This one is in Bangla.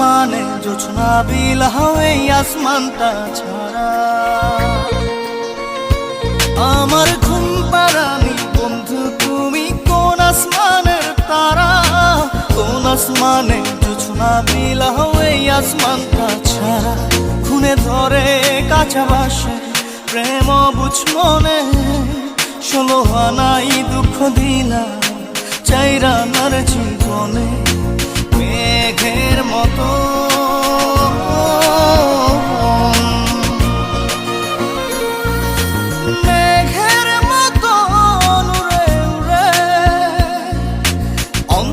আসমানে জোছনা বিলাও এই আসমানটা ছাড়া। আমার ঘুম পাড়ানি বন্ধু তুমি কোন আসমানের তারা, কোন আসমানে জোছনা বিলাও এই আসমানটা ছাড়া। খুনে ধরে কাঁচা বাসে প্রেম বুঝ মনে, 16 আনাই দুঃখ দিলা চাইরা নার